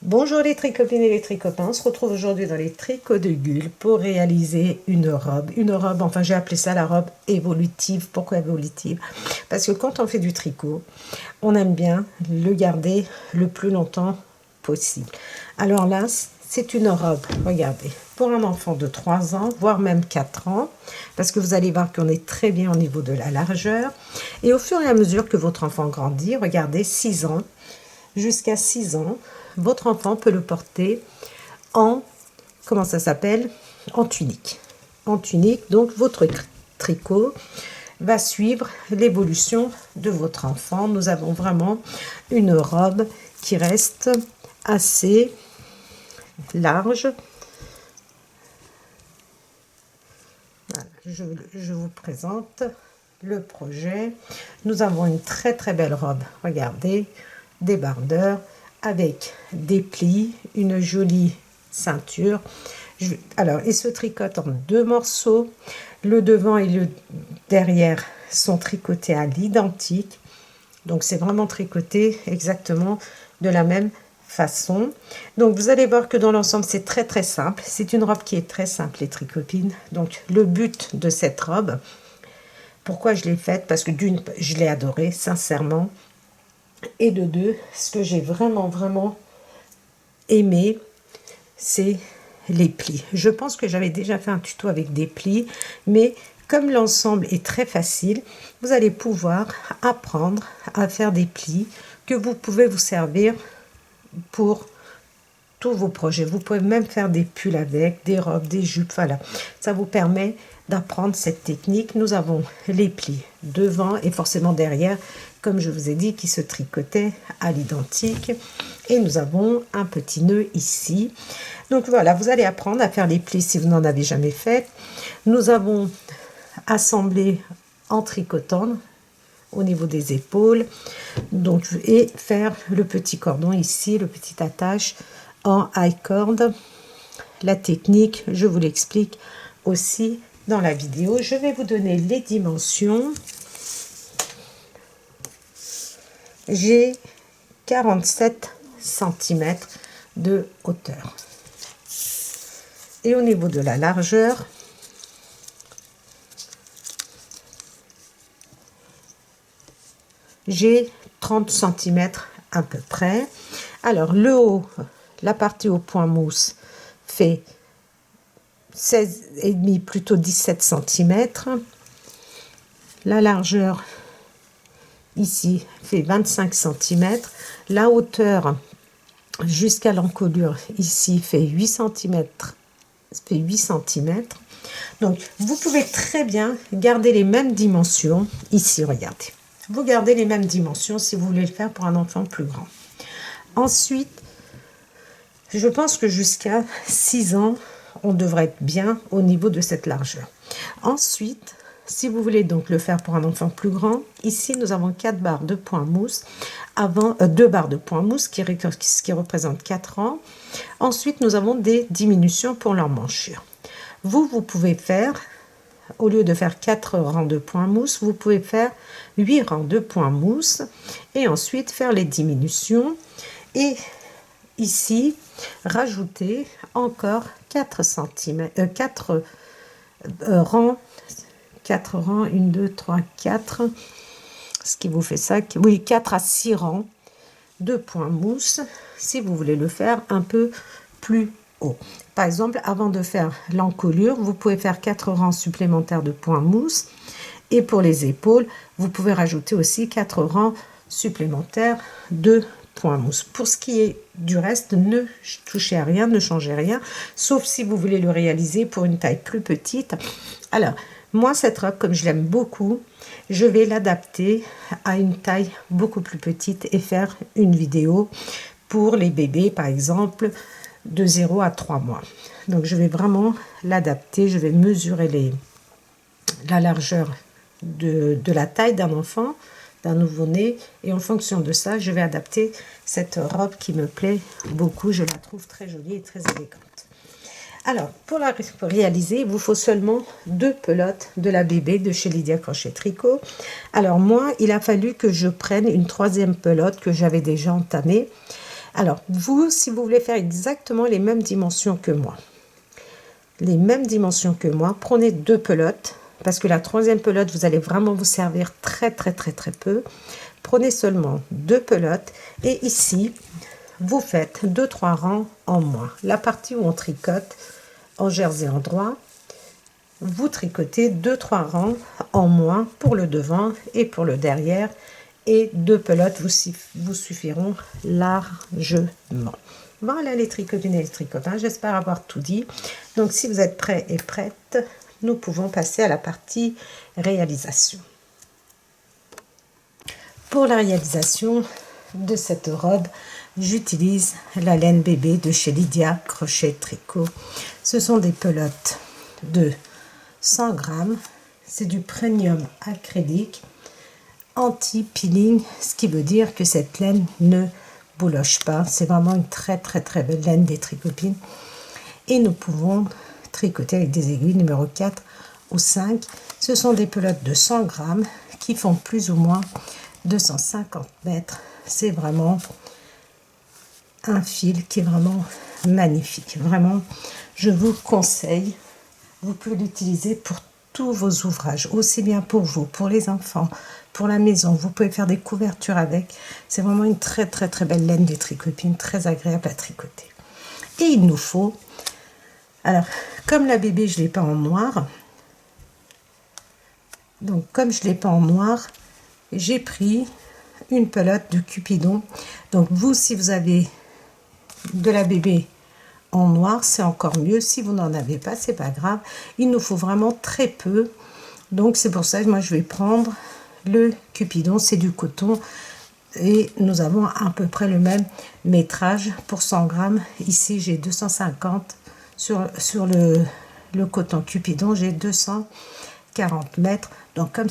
Bonjour les tricopines et les tricopains, on se retrouve aujourd'hui dans les tricots de Gul pour réaliser une robe. Une robe, enfin j'ai appelé ça la robe évolutive. Pourquoi évolutive? Parce que quand on fait du tricot, on aime bien le garder le plus longtemps possible. Alors là, c'est une robe, regardez, pour un enfant de 3 ans, voire même 4 ans, parce que vous allez voir qu'on est très bien au niveau de la largeur. Et au fur et à mesure que votre enfant grandit, regardez, 6 ans, jusqu'à 6 ans, votre enfant peut le porter en, comment ça s'appelle? En tunique. En tunique, donc votre tricot va suivre l'évolution de votre enfant. Nous avons vraiment une robe qui reste assez large. Voilà, je vous présente le projet. Nous avons une très très belle robe. Regardez, débardeur avec des plis, une jolie ceinture. Alors, il se tricote en 2 morceaux. Le devant et le derrière sont tricotés à l'identique. Donc, c'est vraiment tricoté exactement de la même façon. Donc, vous allez voir que dans l'ensemble, c'est très très simple. C'est une robe qui est très simple, les tricopines. Donc, le but de cette robe, pourquoi je l'ai faite? Parce que d'une, je l'ai adorée, sincèrement. Et de deux, ce que j'ai vraiment aimé, c'est les plis. Je pense que j'avais déjà fait un tuto avec des plis, mais comme l'ensemble est très facile, vous allez pouvoir apprendre à faire des plis que vous pouvez vous servir pour tous vos projets. Vous pouvez même faire des pulls avec, des robes, des jupes, voilà. Ça vous permet d'apprendre cette technique. Nous avons les plis devant et forcément derrière, comme je vous ai dit, qui se tricotaient à l'identique. Et nous avons un petit nœud ici. Donc voilà, vous allez apprendre à faire les plis si vous n'en avez jamais fait. Nous avons assemblé en tricotant au niveau des épaules, donc, et faire le petit cordon ici, le petit attache en high cord. La technique, je vous l'explique aussi dans la vidéo. Je vais vous donner les dimensions. J'ai 47 cm de hauteur. Et au niveau de la largeur, j'ai 30 cm à peu près. Alors le haut, la partie au point mousse fait 16,5, plutôt 17 cm. La largeur ici fait 25 cm. La hauteur jusqu'à l'encolure ici fait 8 cm. Fait 8 cm. Donc vous pouvez très bien garder les mêmes dimensions ici, regardez. Vous gardez les mêmes dimensions si vous voulez le faire pour un enfant plus grand. Ensuite, je pense que jusqu'à 6 ans, on devrait être bien au niveau de cette largeur. Ensuite, si vous voulez donc le faire pour un enfant plus grand, ici nous avons 4 barres de point mousse, 2 barres de point mousse qui représente 4 rangs. Ensuite, nous avons des diminutions pour l'emmanchure. Vous pouvez faire, au lieu de faire 4 rangs de point mousse, vous pouvez faire 8 rangs de point mousse et ensuite faire les diminutions. Et ici, rajouter encore 4 rangs, 4 rangs, 1, 2, 3, 4, ce qui vous fait ça, oui, 4 à 6 rangs de point mousse, si vous voulez le faire un peu plus haut. Par exemple, avant de faire l'encolure, vous pouvez faire 4 rangs supplémentaires de point mousse. Et pour les épaules, vous pouvez rajouter aussi 4 rangs supplémentaires de point mousse. Pour ce qui est du reste, ne touchez à rien, ne changez rien, sauf si vous voulez le réaliser pour une taille plus petite. Alors, moi, cette robe, comme je l'aime beaucoup, je vais l'adapter à une taille beaucoup plus petite et faire une vidéo pour les bébés, par exemple, de 0 à 3 mois. Donc, je vais vraiment l'adapter, je vais mesurer la largeur de la taille d'un enfant, d'un nouveau-né, et en fonction de ça, je vais adapter cette robe qui me plaît beaucoup. Je la trouve très jolie et très élégante. Alors, pour la réaliser, il vous faut seulement 2 pelotes de la bébé de chez Lydia Crochet Tricot. Alors moi, il a fallu que je prenne une 3e pelote que j'avais déjà entamée. Alors, vous, si vous voulez faire exactement les mêmes dimensions que moi, prenez 2 pelotes, parce que la 3e pelote, vous allez vraiment vous servir très peu. Prenez seulement 2 pelotes et ici, vous faites 2-3 rangs en moins. La partie où on tricote en jersey en droit, vous tricotez 2-3 rangs en moins pour le devant et pour le derrière, et 2 pelotes vous suffiront largement. Voilà les tricotines et les tricotages, j'espère avoir tout dit. Donc si vous êtes prêts et prêtes, nous pouvons passer à la partie réalisation. Pour la réalisation de cette robe, j'utilise la laine bébé de chez Lydia Crochet Tricot. Ce sont des pelotes de 100 grammes, c'est du premium acrylique anti-peeling, ce qui veut dire que cette laine ne bouloche pas. C'est vraiment une très belle laine des tricopines. Et nous pouvons tricoter avec des aiguilles numéro 4 ou 5. Ce sont des pelotes de 100 grammes qui font plus ou moins 250 mètres. C'est vraiment un fil qui est vraiment magnifique. Vraiment, je vous conseille. Vous pouvez l'utiliser pour tous vos ouvrages, aussi bien pour vous, pour les enfants, pour la maison. Vous pouvez faire des couvertures avec. C'est vraiment une très belle laine des tricopines, très agréable à tricoter. Et il nous faut, alors comme la bébé je l'ai pas en noir, donc comme je l'ai pas en noir, j'ai pris une pelote de Cupidon. Donc vous, si vous avez de la bébé en noir, c'est encore mieux. Si vous n'en avez pas, c'est pas grave. Il nous faut vraiment très peu. Donc c'est pour ça que moi je vais prendre le Cupidon, c'est du coton. Et nous avons à peu près le même métrage pour 100 grammes. Ici j'ai 250 sur le coton Cupidon, j'ai 240 mètres. Donc comme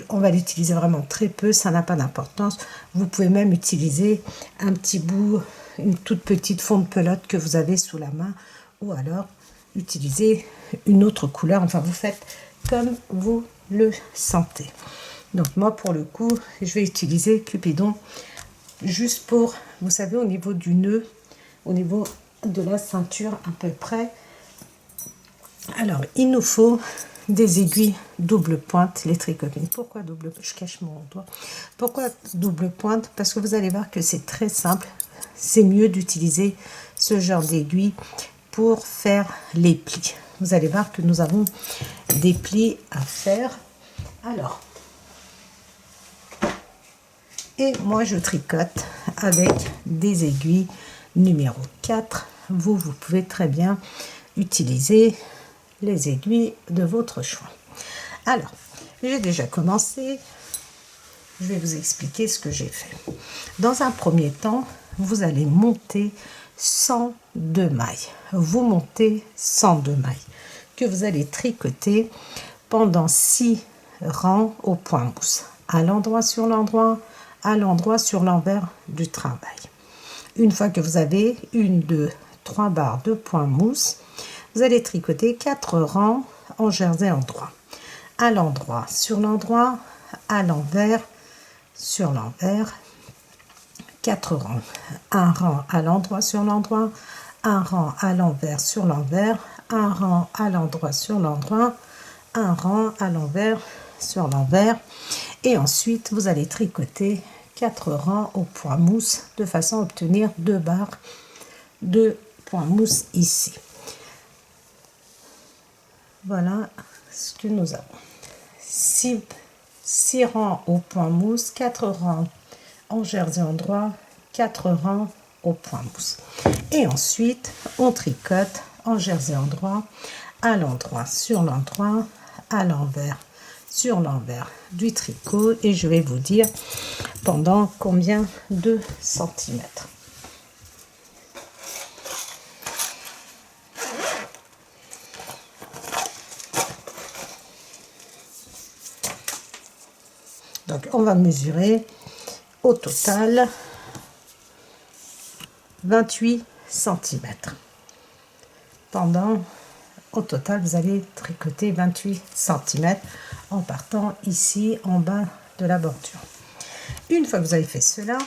on va l'utiliser vraiment très peu, ça n'a pas d'importance. Vous pouvez même utiliser un petit bout, une toute petite fond de pelote que vous avez sous la main, ou alors utiliser une autre couleur. Enfin, vous faites comme vous le sentez. Donc moi, pour le coup, je vais utiliser Cupidon juste pour, vous savez, au niveau du nœud, au niveau de la ceinture à peu près. Alors, il nous faut des aiguilles double pointe, les tricotines. Pourquoi double pointe? Je cache mon doigt. Pourquoi double pointe? Parce que vous allez voir que c'est très simple. C'est mieux d'utiliser ce genre d'aiguille pour faire les plis. Vous allez voir que nous avons des plis à faire. Alors, et moi je tricote avec des aiguilles numéro 4. Vous pouvez très bien utiliser les aiguilles de votre choix. Alors, j'ai déjà commencé. Je vais vous expliquer ce que j'ai fait. Dans un premier temps, vous allez monter 102 mailles. Vous montez 102 mailles que vous allez tricoter pendant 6 rangs au point mousse. À l'endroit sur l'endroit, à l'endroit sur l'envers du travail. Une fois que vous avez 1, 2, 3 barres de point mousse, vous allez tricoter 4 rangs en jersey en droit. À l'endroit, sur l'endroit, à l'envers, sur l'envers, 4 rangs. Un rang à l'endroit sur l'endroit, un rang à l'envers sur l'envers, un rang à l'endroit sur l'endroit, un rang à l'envers sur l'envers. Et ensuite, vous allez tricoter 4 rangs au point mousse de façon à obtenir 2 barres de point mousse ici. Voilà ce que nous avons. 6 rangs au point mousse, 4 rangs en jersey en droit, 4 rangs au point mousse. Et ensuite, on tricote en jersey en droit, à l'endroit sur l'endroit, à l'envers sur l'envers du tricot. Et je vais vous dire pendant combien de centimètres. Donc, on va mesurer au total 28 cm. Au total, vous allez tricoter 28 cm en partant ici en bas de la bordure. Une fois que vous avez fait cela,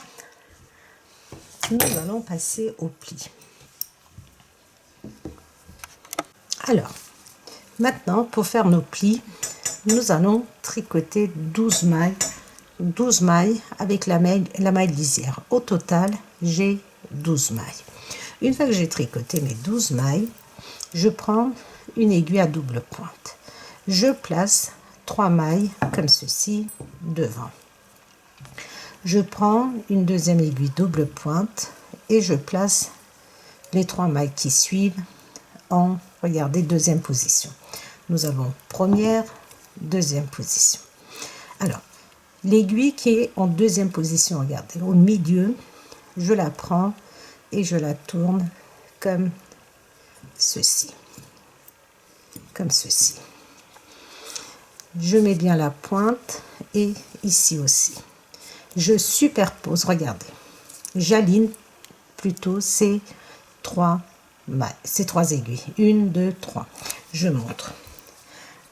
nous allons passer au pli. Alors, maintenant, pour faire nos plis, nous allons tricoter 12 mailles avec la maille lisière. Au total, j'ai 12 mailles. Une fois que j'ai tricoté mes 12 mailles, je prends une aiguille à double pointe. Je place 3 mailles comme ceci devant. Je prends une deuxième aiguille double pointe et je place les 3 mailles qui suivent en, regardez, deuxième position. Nous avons première, deuxième position. Alors, l'aiguille qui est en deuxième position, regardez, au milieu, je la prends et je la tourne comme ceci. Comme ceci. Je mets bien la pointe et ici aussi. Je superpose, regardez. J'aligne plutôt ces 3 mailles, ces 3 aiguilles. 1, 2, 3. Je montre.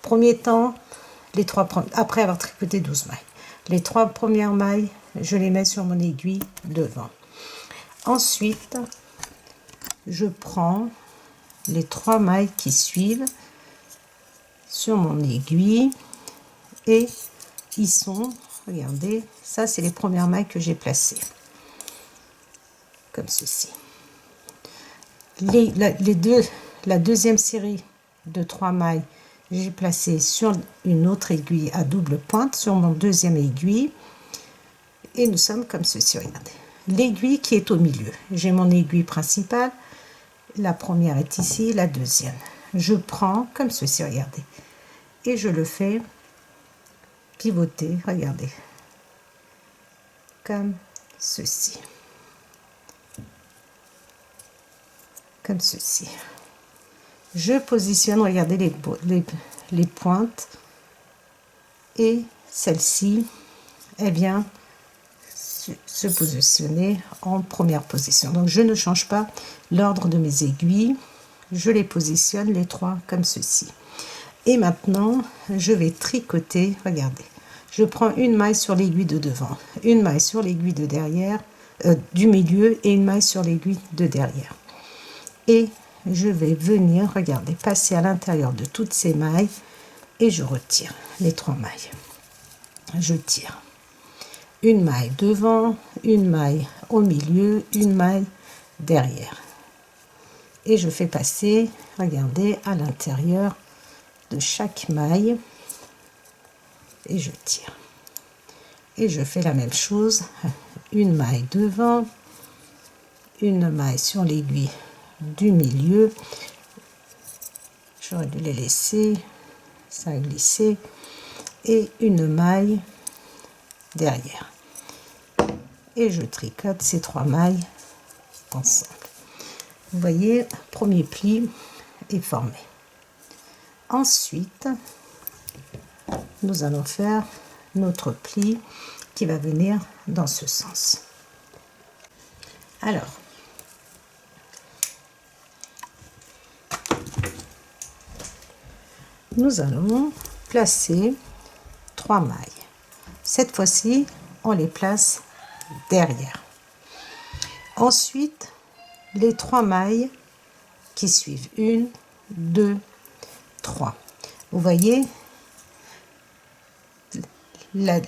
Premier temps, après avoir tricoté 12 mailles. Les 3 premières mailles, je les mets sur mon aiguille devant. Ensuite, je prends les 3 mailles qui suivent sur mon aiguille et ils sont, regardez, ça c'est les premières mailles que j'ai placées. Comme ceci. La deuxième série de 3 mailles, j'ai placé sur une autre aiguille à double pointe, sur mon deuxième aiguille. Et nous sommes comme ceci, regardez. L'aiguille qui est au milieu. J'ai mon aiguille principale. La première est ici, la deuxième. Je prends comme ceci, regardez. Et je le fais pivoter, regardez. Comme ceci. Comme ceci. Je positionne, regardez les pointes. Et celle-ci, elle vient se positionner en première position. Donc je ne change pas l'ordre de mes aiguilles, je les positionne les 3 comme ceci. Et maintenant je vais tricoter, regardez, je prends une maille sur l'aiguille de devant, une maille sur l'aiguille de derrière, du milieu et une maille sur l'aiguille de derrière. Et je vais venir, regardez, passer à l'intérieur de toutes ces mailles et je retire les 3 mailles. Je tire. Une maille devant, une maille au milieu, une maille derrière. Et je fais passer, regardez, à l'intérieur de chaque maille et je tire. Et je fais la même chose, une maille devant, une maille sur l'aiguille du milieu. J'aurais dû les laisser, ça a glissé, et une maille derrière. Et je tricote ces 3 mailles ensemble. Vous voyez, premier pli est formé. Ensuite, nous allons faire notre pli qui va venir dans ce sens. Alors, nous allons placer 3 mailles. Cette fois-ci, on les place derrière. Ensuite, les 3 mailles qui suivent, 1, 2, 3. Vous voyez, la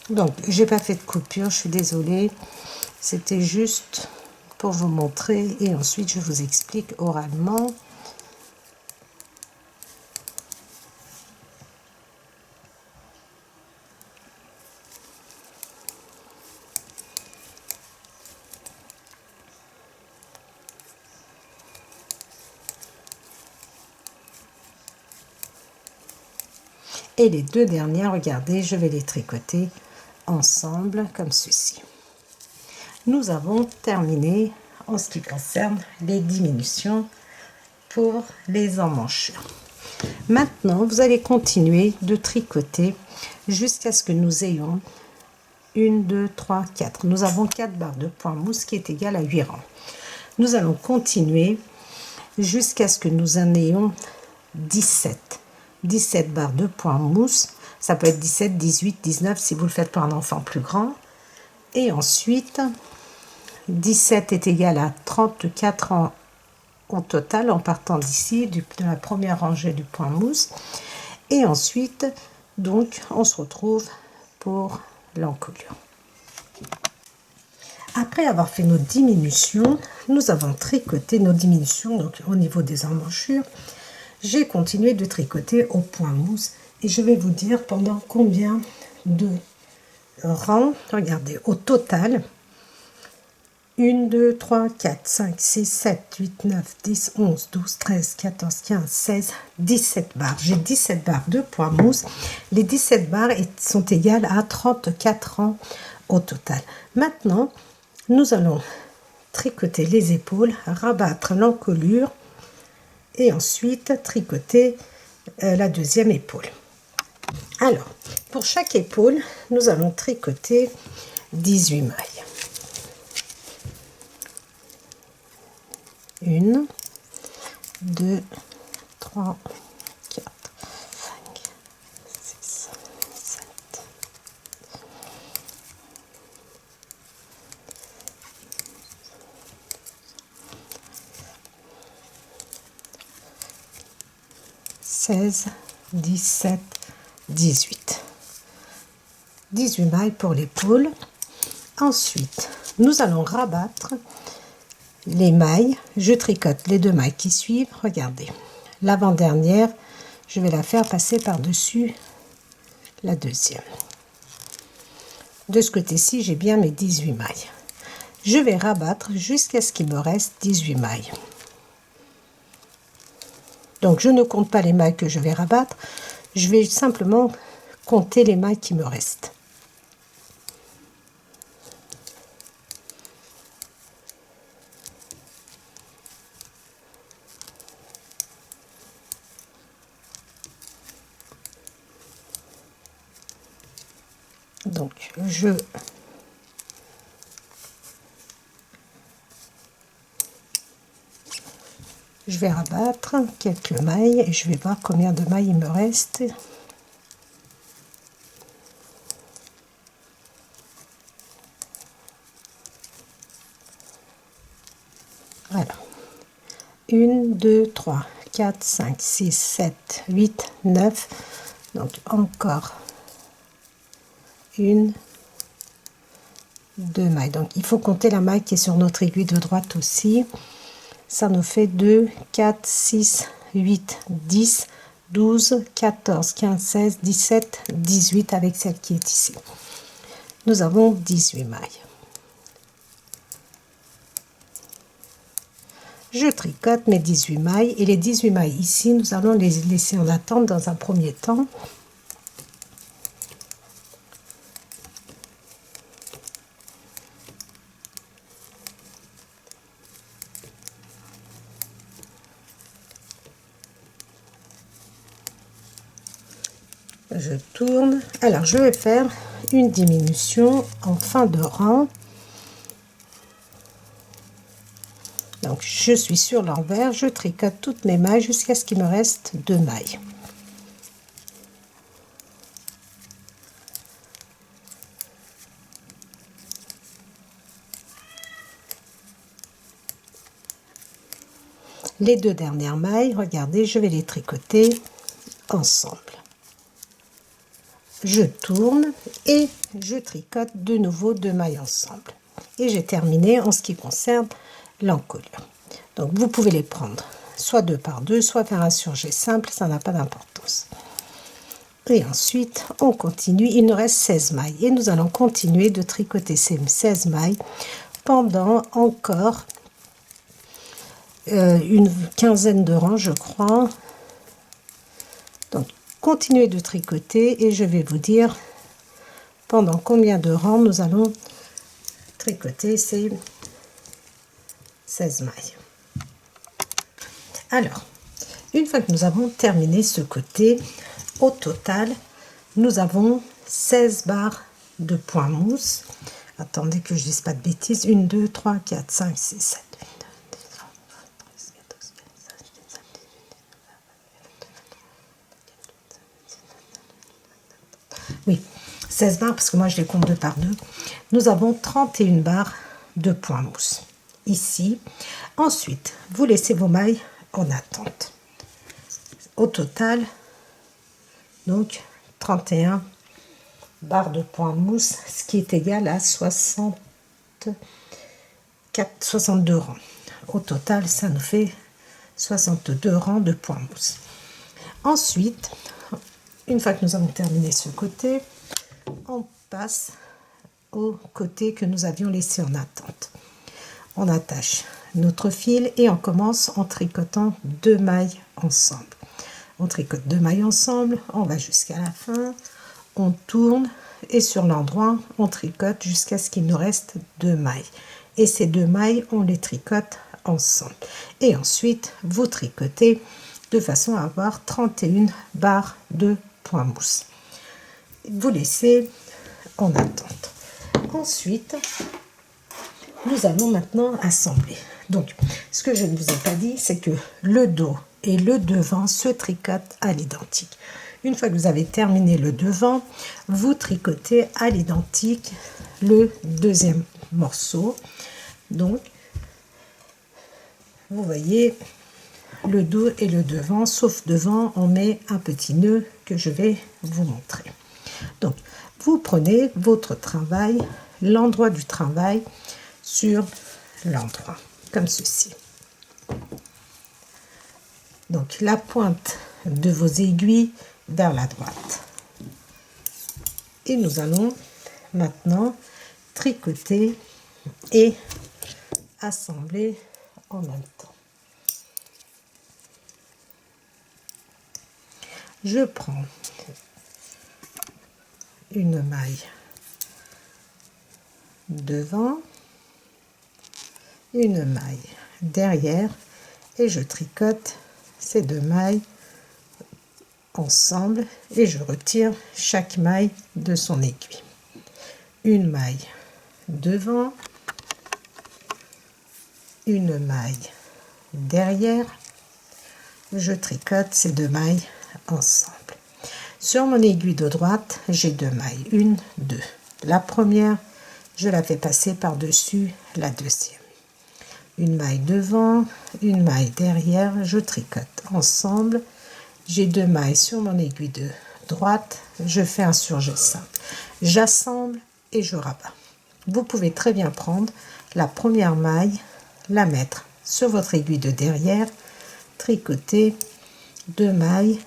Donc, j'ai pas fait de coupure, je suis désolée. C'était juste pour vous montrer et ensuite je vous explique oralement. Et les deux dernières, regardez, je vais les tricoter ensemble comme ceci. Nous avons terminé en ce qui concerne les diminutions pour les emmanchures. Maintenant, vous allez continuer de tricoter jusqu'à ce que nous ayons 1, 2, 3, 4. Nous avons 4 barres de point mousse qui est égale à 8 rangs. Nous allons continuer jusqu'à ce que nous en ayons 17. 17 barres de point mousse. Ça peut être 17, 18, 19 si vous le faites pour un enfant plus grand. Et ensuite, 17 est égal à 34 rangs au total en partant d'ici, de la première rangée du point mousse. Et ensuite, donc, on se retrouve pour l'encolure. Après avoir fait nos diminutions, nous avons tricoté nos diminutions donc au niveau des emmanchures. J'ai continué de tricoter au point mousse et je vais vous dire pendant combien de rangs. Regardez, au total, 1, 2, 3, 4, 5, 6, 7, 8, 9, 10, 11, 12, 13, 14, 15, 16, 17 barres. J'ai 17 barres de point mousse. Les 17 barres sont égales à 34 rangs au total. Maintenant, nous allons tricoter les épaules, rabattre l'encolure et ensuite tricoter la deuxième épaule. Alors, pour chaque épaule, nous allons tricoter 18 mailles. 1, 2, 3, 4, 5, 6, 7, 16, 17, 18. 18 mailles pour l'épaule. Ensuite, nous allons rabattre les mailles. Je tricote les deux mailles qui suivent. Regardez, l'avant-dernière, je vais la faire passer par-dessus la deuxième. De ce côté-ci, j'ai bien mes 18 mailles. Je vais rabattre jusqu'à ce qu'il me reste 18 mailles. Donc, je ne compte pas les mailles que je vais rabattre. Je vais simplement compter les mailles qui me restent. Donc, je vais rabattre quelques mailles et je vais voir combien de mailles il me reste. Voilà. 1, 2, 3, 4, 5, 6, 7, 8, 9. Donc, encore 1, 2 mailles. Donc, il faut compter la maille qui est sur notre aiguille de droite aussi. Ça nous fait 2, 4, 6, 8, 10, 12, 14, 15, 16, 17, 18 avec celle qui est ici. Nous avons 18 mailles. Je tricote mes 18 mailles et les 18 mailles ici, nous allons les laisser en attente dans un premier temps. Je tourne. Alors, je vais faire une diminution en fin de rang. Donc, je suis sur l'envers, je tricote toutes mes mailles jusqu'à ce qu'il me reste 2 mailles. Les deux dernières mailles, regardez, je vais les tricoter ensemble. je tourne et je tricote de nouveau 2 mailles ensemble. Et j'ai terminé en ce qui concerne l'encolure. Donc vous pouvez les prendre soit 2 par 2, soit faire un surjet simple, ça n'a pas d'importance. Et ensuite, on continue, il nous reste 16 mailles. Et nous allons continuer de tricoter ces 16 mailles pendant encore une quinzaine de rangs, je crois. Donc, continuez de tricoter et je vais vous dire pendant combien de rangs nous allons tricoter ces 16 mailles. Alors, une fois que nous avons terminé ce côté, au total, nous avons 16 barres de point mousse. Attendez que je ne dise pas de bêtises. 1, 2, 3, 4, 5, 6, 7. Oui, 16 barres parce que moi je les compte 2 par 2. Nous avons 31 barres de point mousse ici. Ensuite, vous laissez vos mailles en attente. Au total, donc 31 barres de point mousse, ce qui est égal à 62 rangs. Au total, ça nous fait 62 rangs de point mousse. Ensuite, une fois que nous avons terminé ce côté, on passe au côté que nous avions laissé en attente. On attache notre fil et on commence en tricotant 2 mailles ensemble. On tricote 2 mailles ensemble, on va jusqu'à la fin, on tourne et sur l'endroit, on tricote jusqu'à ce qu'il nous reste 2 mailles. Et ces 2 mailles, on les tricote ensemble. Et ensuite, vous tricotez de façon à avoir 31 barres de point mousse. Vous laissez en attente. Ensuite, nous allons maintenant assembler. Donc, ce que je ne vous ai pas dit, c'est que le dos et le devant se tricotent à l'identique. Une fois que vous avez terminé le devant, vous tricotez à l'identique le deuxième morceau. Donc, vous voyez le dos et le devant, sauf devant, on met un petit nœud que je vais vous montrer. Donc, vous prenez votre travail, l'endroit du travail sur l'endroit, comme ceci. Donc, la pointe de vos aiguilles vers la droite. Et nous allons maintenant tricoter et assembler en même temps. Je prends une maille devant, une maille derrière et je tricote ces 2 mailles ensemble et je retire chaque maille de son aiguille. Une maille devant, une maille derrière, je tricote ces 2 mailles ensemble. Sur mon aiguille de droite, j'ai 2 mailles, 1, 2. La première, je la fais passer par-dessus la deuxième. Une maille devant, une maille derrière, je tricote ensemble. J'ai 2 mailles sur mon aiguille de droite, je fais un surjet simple. J'assemble et je rabats. Vous pouvez très bien prendre la première maille, la mettre sur votre aiguille de derrière, tricoter 2 mailles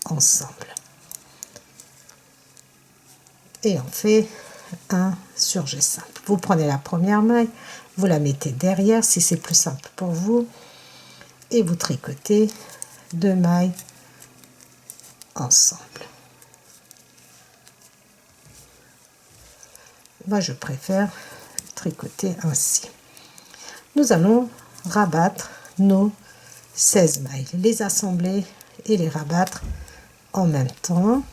ensemble. Et on fait un surjet simple. Vous prenez la première maille, vous la mettez derrière si c'est plus simple pour vous et vous tricotez 2 mailles ensemble. Moi, je préfère tricoter ainsi. Nous allons rabattre nos 16 mailles, les assembler et les rabattre en même temps.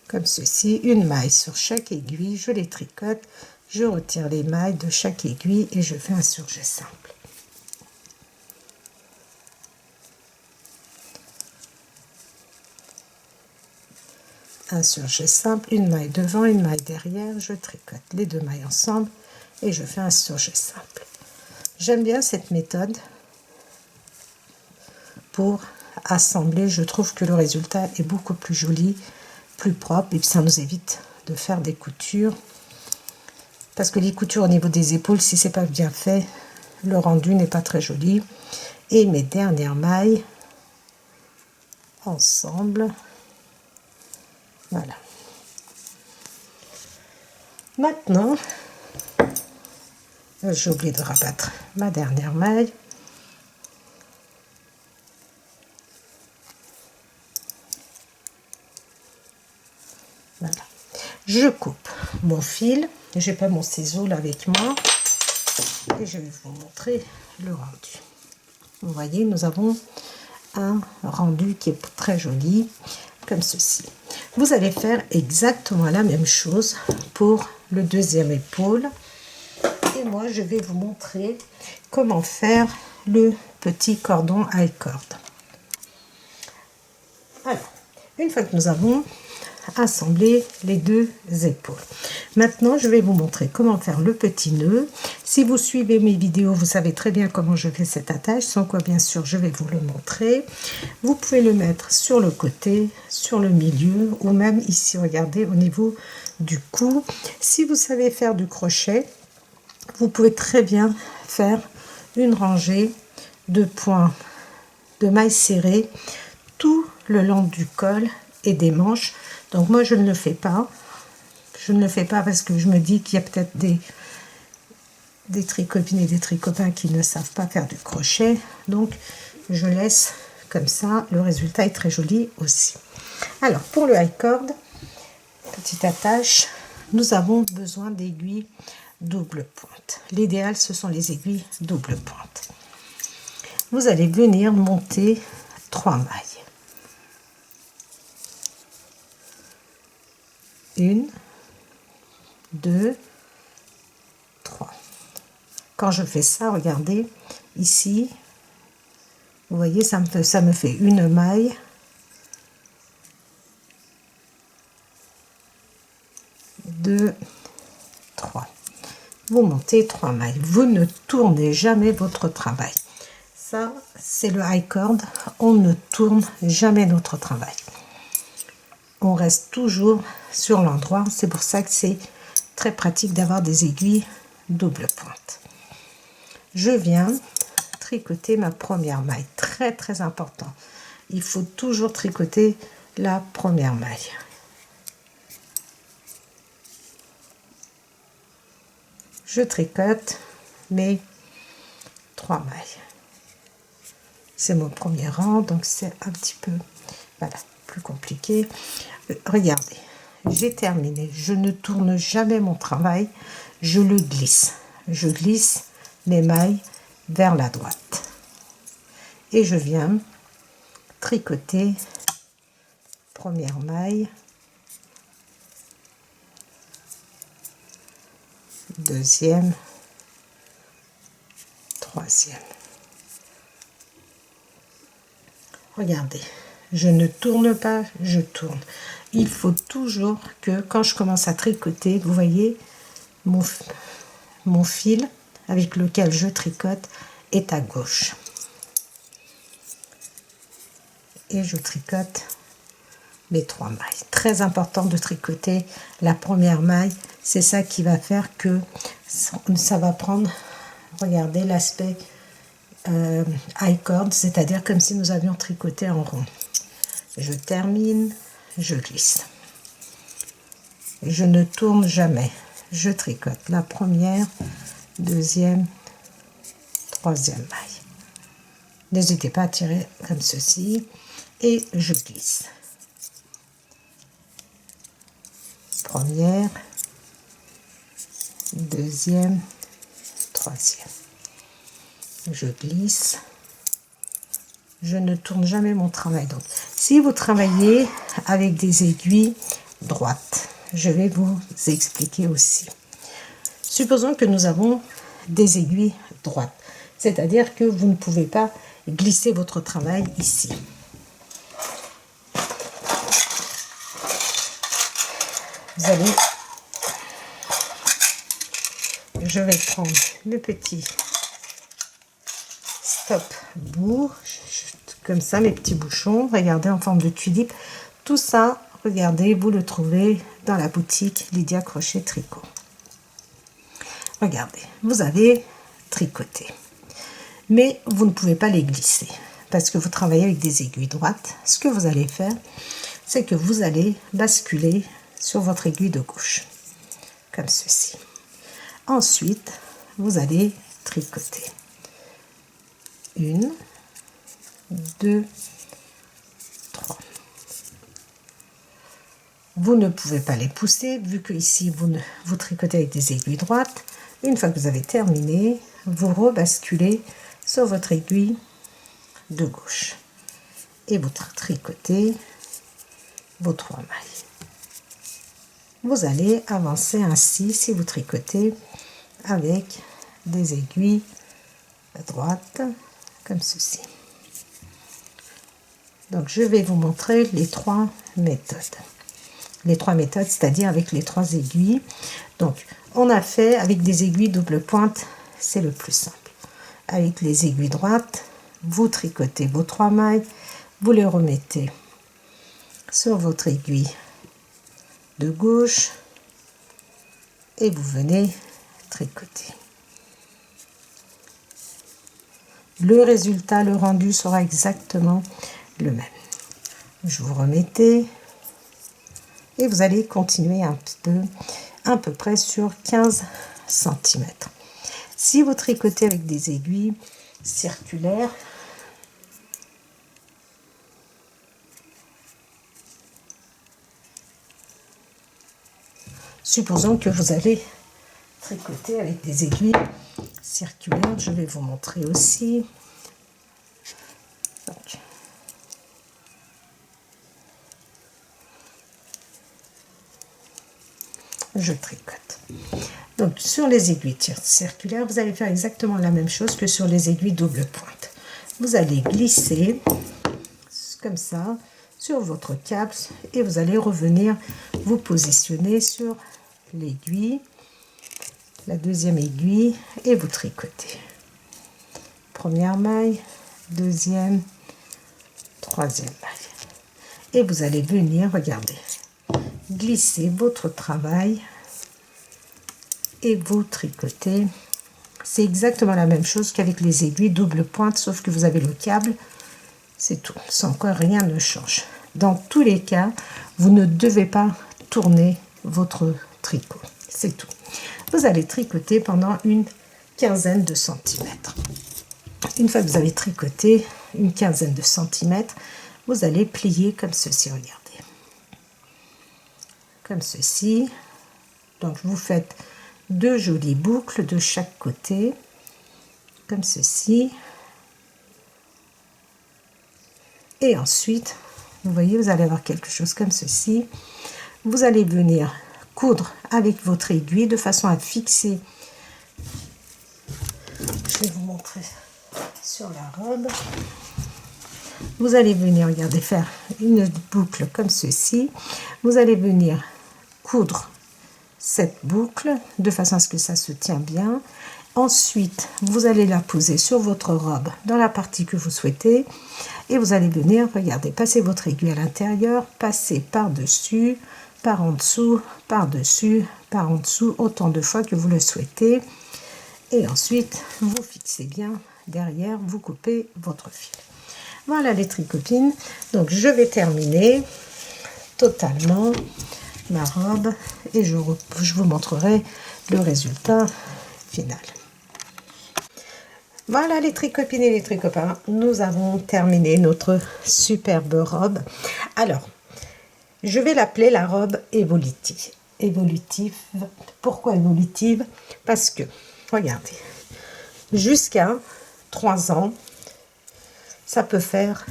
Comme ceci, une maille sur chaque aiguille, je les tricote, je retire les mailles de chaque aiguille et je fais un surjet simple. Un surjet simple, une maille devant, une maille derrière, je tricote les 2 mailles ensemble, et je fais un crochet simple. J'aime bien cette méthode pour assembler. Je trouve que le résultat est beaucoup plus joli, plus propre, et puis ça nous évite de faire des coutures, parce que les coutures au niveau des épaules, si c'est pas bien fait, le rendu n'est pas très joli. Et mes dernières mailles ensemble, voilà. Maintenant, j'ai oublié de rabattre ma dernière maille. Voilà. Je coupe mon fil. J'ai pas mon ciseau là avec moi. Et je vais vous montrer le rendu. Vous voyez, nous avons un rendu qui est très joli, comme ceci. Vous allez faire exactement la même chose pour le deuxième épaule. Et moi, je vais vous montrer comment faire le petit cordon high cord. Alors, une fois que nous avons assemblé les deux épaules, maintenant je vais vous montrer comment faire le petit nœud. Si vous suivez mes vidéos, vous savez très bien comment je fais cette attache, sans quoi bien sûr je vais vous le montrer. Vous pouvez le mettre sur le côté, sur le milieu, ou même ici, regardez, au niveau du cou. Si vous savez faire du crochet, vous pouvez très bien faire une rangée de points de mailles serrées tout le long du col et des manches. Donc moi je ne le fais pas. Je ne le fais pas parce que je me dis qu'il y a peut-être des tricopines et des tricopains qui ne savent pas faire du crochet. Donc je laisse comme ça. Le résultat est très joli aussi. Alors pour le high cord, petite attache, nous avons besoin d'aiguilles double pointe. L'idéal ce sont les aiguilles double pointe. Vous allez venir monter 3 mailles. 1, 2, 3. Quand je fais ça, regardez, ici, vous voyez, ça me fait une maille. Deux, 3. Vous montez 3 mailles. Vous ne tournez jamais votre travail. Ça, c'est le high cord. On ne tourne jamais notre travail. On reste toujours sur l'endroit. C'est pour ça que c'est très pratique d'avoir des aiguilles double pointe. Je viens tricoter ma première maille. Très très important. Il faut toujours tricoter la première maille. Je tricote mes 3 mailles. C'est mon premier rang, donc c'est un petit peu, voilà, plus compliqué. Regardez, j'ai terminé. Je ne tourne jamais mon travail, je le glisse. Je glisse mes mailles vers la droite. Et je viens tricoter première maille, deuxième, troisième. Regardez, je ne tourne pas, je tourne. Il faut toujours que quand je commence à tricoter, vous voyez, mon fil avec lequel je tricote est à gauche. Et je tricote mes 3 mailles. Très important de tricoter la première maille. C'est ça qui va faire que ça va prendre, regardez, l'aspect high cord, c'est-à-dire comme si nous avions tricoté en rond. Je termine, je glisse. Je ne tourne jamais. Je tricote la première, deuxième, troisième maille. N'hésitez pas à tirer comme ceci et je glisse. Première, deuxième, troisième. Je glisse. Je ne tourne jamais mon travail. Donc, si vous travaillez avec des aiguilles droites, je vais vous expliquer aussi. Supposons que nous avons des aiguilles droites, c'est-à-dire que vous ne pouvez pas glisser votre travail ici. je vais prendre le petit stop bout, comme ça, mes petits bouchons, regardez, en forme de tulipe. Tout ça, regardez, vous le trouvez dans la boutique Lydia Crochet Tricot. Regardez, vous avez tricoté, mais vous ne pouvez pas les glisser parce que vous travaillez avec des aiguilles droites. Ce que vous allez faire, c'est que vous allez basculer sur votre aiguille de gauche, comme ceci. Ensuite, vous allez tricoter. 1, 2, 3. Vous ne pouvez pas les pousser, vu que ici vous tricotez avec des aiguilles droites. Une fois que vous avez terminé, vous rebasculez sur votre aiguille de gauche et vous tricotez vos 3 mailles. Vous allez avancer ainsi si vous tricotez avec des aiguilles à droite, comme ceci. Donc je vais vous montrer les 3 méthodes. Les 3 méthodes, c'est-à-dire avec les 3 aiguilles. Donc on a fait avec des aiguilles double pointe, c'est le plus simple. Avec les aiguilles droites, vous tricotez vos 3 mailles, vous les remettez sur votre aiguille de gauche et vous venez tricoter. Le résultat, le rendu sera exactement le même. Je vous remettez et vous allez continuer à peu près sur 15 cm. Si vous tricotez avec des aiguilles circulaires, supposons que vous allez tricoter avec des aiguilles circulaires, je vais vous montrer aussi. Donc, je tricote. Donc sur les aiguilles circulaires, vous allez faire exactement la même chose que sur les aiguilles double pointe. Vous allez glisser comme ça sur votre câble et vous allez revenir vous positionner sur l'aiguille, la deuxième aiguille et vous tricotez. Première maille, deuxième, troisième maille. Et vous allez venir, regardez, glisser votre travail et vous tricotez. C'est exactement la même chose qu'avec les aiguilles double pointe, sauf que vous avez le câble. C'est tout, sans quoi rien ne change. Dans tous les cas, vous ne devez pas tourner votre tricot. C'est tout. Vous allez tricoter pendant une quinzaine de centimètres. Une fois que vous avez tricoté une quinzaine de centimètres, vous allez plier comme ceci, regardez. Comme ceci. Donc vous faites 2 jolies boucles de chaque côté, comme ceci. Et ensuite, vous voyez, vous allez avoir quelque chose comme ceci. Vous allez venir coudre avec votre aiguille de façon à fixer. Je vais vous montrer sur la robe. Vous allez venir, regardez, faire une boucle comme ceci. Vous allez venir coudre cette boucle de façon à ce que ça se tient bien. Ensuite, vous allez la poser sur votre robe dans la partie que vous souhaitez et vous allez venir, regardez, passer votre aiguille à l'intérieur, passer par-dessus, par en dessous, par-dessus, par en dessous, autant de fois que vous le souhaitez. Et ensuite, vous fixez bien derrière, vous coupez votre fil. Voilà les tricopines. Donc, je vais terminer totalement ma robe et je vous montrerai le résultat final. Voilà les tricopines et les tricopains, nous avons terminé notre superbe robe. Alors, je vais l'appeler la robe évolutive. Évolutive, pourquoi évolutive? Parce que, regardez, jusqu'à 3 ans, ça peut faire,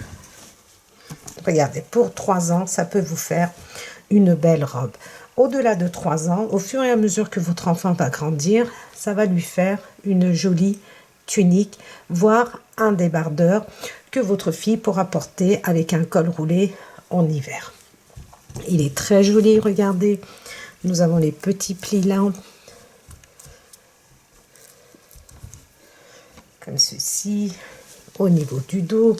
regardez, pour 3 ans, ça peut vous faire une belle robe. Au-delà de 3 ans, au fur et à mesure que votre enfant va grandir, ça va lui faire une jolie tunique, voire un débardeur que votre fille pourra porter avec un col roulé en hiver. Il est très joli, regardez. Nous avons les petits plis là. comme ceci, au niveau du dos.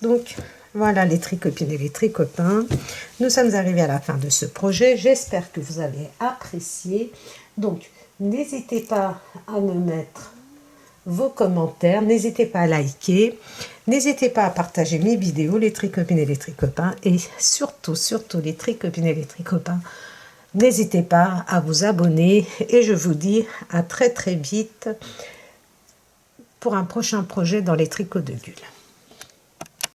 Donc, voilà les tricopines et les tricopains. Nous sommes arrivés à la fin de ce projet. J'espère que vous avez apprécié. Donc, n'hésitez pas à me mettre vos commentaires. N'hésitez pas à liker. N'hésitez pas à partager mes vidéos, les tricopines et les tricopains. Et surtout, surtout les tricopines et les tricopains. N'hésitez pas à vous abonner. Et je vous dis à très très vite pour un prochain projet dans les tricots de Gul.